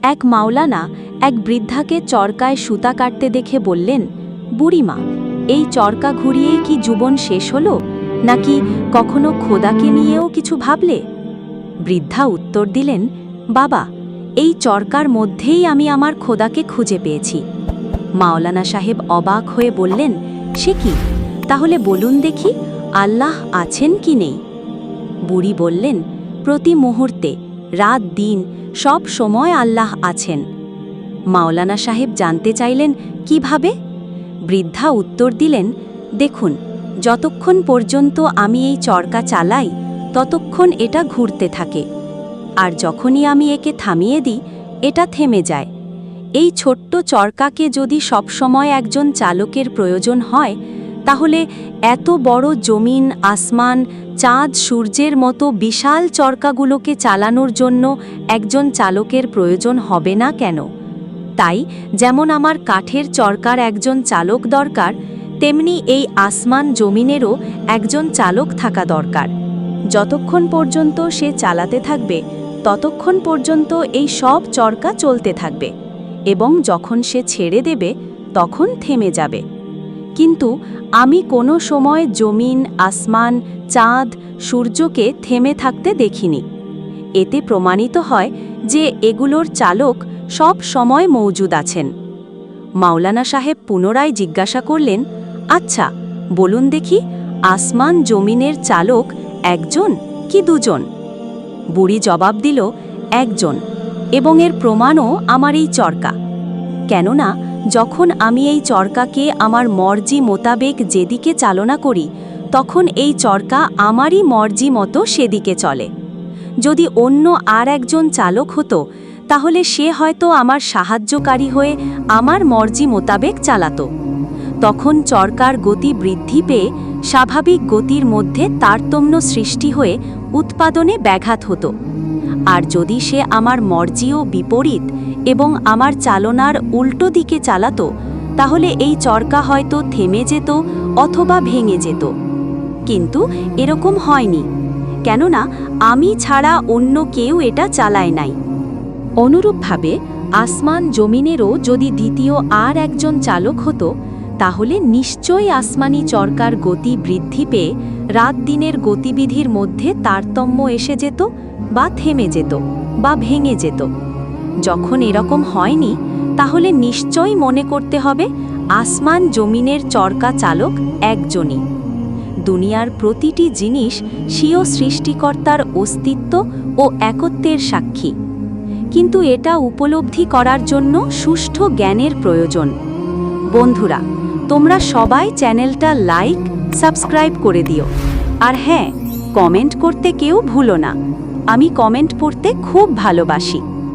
এক মাওলানা এক বৃদ্ধাকে চরকায় সুতা কাটতে দেখে বললেন, বুড়িমা, এই চরকা ঘুরিয়েই কি জীবন শেষ হলো, নাকি কখনো খোদাকে নিয়েও কিছু ভাবলে? বৃদ্ধা উত্তর দিলেন, বাবা, এই চরকার মধ্যেই আমি আমার খোদাকে খুঁজে পেয়েছি। মাওলানা সাহেব অবাক হয়ে বললেন, সে কি? তাহলে বলুন দেখি, আল্লাহ আছেন কি নেই? বুড়ি বললেন, প্রতি মুহূর্তে, রাত দিন, সব সময় আল্লাহ আছেন। মাওলানা সাহেব জানতে চাইলেন, কিভাবে? বৃদ্ধা উত্তর দিলেন, দেখুন, যতক্ষণ পর্যন্ত আমি এই চরকা চালাই ততক্ষণ এটা ঘুরতে থাকে, আর যখনই আমি একে থামিয়ে দিই এটা থেমে যায়। এই ছোট্ট চরকাকে যদি সবসময় একজন চালকের প্রয়োজন হয়, তাহলে এত বড় জমিন, আসমান, চাঁদ, সূর্যের মতো বিশাল চরকাগুলোকে চালানোর জন্য একজন চালকের প্রয়োজন হবে না কেন? তাই যেমন আমার কাঠের চরকার একজন চালক দরকার, তেমনি এই আসমান জমিনেরও একজন চালক থাকা দরকার। যতক্ষণ পর্যন্ত সে চালাতে থাকবে ততক্ষণ পর্যন্ত এই সব চরকা চলতে থাকবে, এবং যখন সে ছেড়ে দেবে তখন থেমে যাবে। কিন্তু আমি কোনো সময় জমিন, আসমান, চাঁদ, সূর্যকে থেমে থাকতে দেখিনি। এতে প্রমাণিত হয় যে এগুলোর চালক সব সময় মৌজুদ আছেন। মাওলানা সাহেব পুনরায় জিজ্ঞাসা করলেন, আচ্ছা, বলুন দেখি, আসমান জমিনের চালক একজন কি দুজন? বুড়ি জবাব দিল, একজন, এবং এর প্রমাণও আমার এই চরকা। কেননা যখন আমি এই চরকাকে আমার মর্জি মোতাবেক যেদিকে চালনা করি, তখন এই চরকা আমারই মর্জি মতো সেদিকে চলে। যদি অন্য আর একজন চালক হতো, তাহলে সে হয়তো আমার সাহায্যকারী হয়ে আমার মর্জি মোতাবেক চালাতো। তখন চরকার গতি বৃদ্ধি পেয়ে স্বাভাবিক গতির মধ্যে তারতম্য সৃষ্টি হয়ে উৎপাদনে ব্যাঘাত হতো। আর যদি সে আমার মর্জিও বিপরীত এবং আমার চালনার উল্টো দিকে চালাতো, তাহলে এই চরকা হয়তো থেমে যেত অথবা ভেঙে যেত। কিন্তু এরকম হয়নি, কেননা আমি ছাড়া অন্য কেউ এটা চালায় নাই। অনুরূপভাবে আসমান জমিনেরও যদি দ্বিতীয় আর একজন চালক হতো, তাহলে নিশ্চয়ই আসমানি চরকার গতি বৃদ্ধি পেয়ে রাত দিনের গতিবিধির মধ্যে তারতম্য এসে যেত, বা থেমে যেত, বা ভেঙে যেত। যখন এরকম হয়নি, তাহলে নিশ্চয়ই মনে করতে হবে আসমান জমিনের চরকা চালক একজনই। দুনিয়ার প্রতিটি জিনিস স্বীয় সৃষ্টিকর্তার অস্তিত্ব ও একত্বের সাক্ষী। কিন্তু এটা উপলব্ধি করার জন্য সুষ্ঠু জ্ঞানের প্রয়োজন। বন্ধুরা, তোমরা সবাই চ্যানেলটা লাইক, সাবস্ক্রাইব করে দিও। আর হ্যাঁ, কমেন্ট করতে কেউ ভুলো না। আমি কমেন্ট পড়তে খুব ভালোবাসি।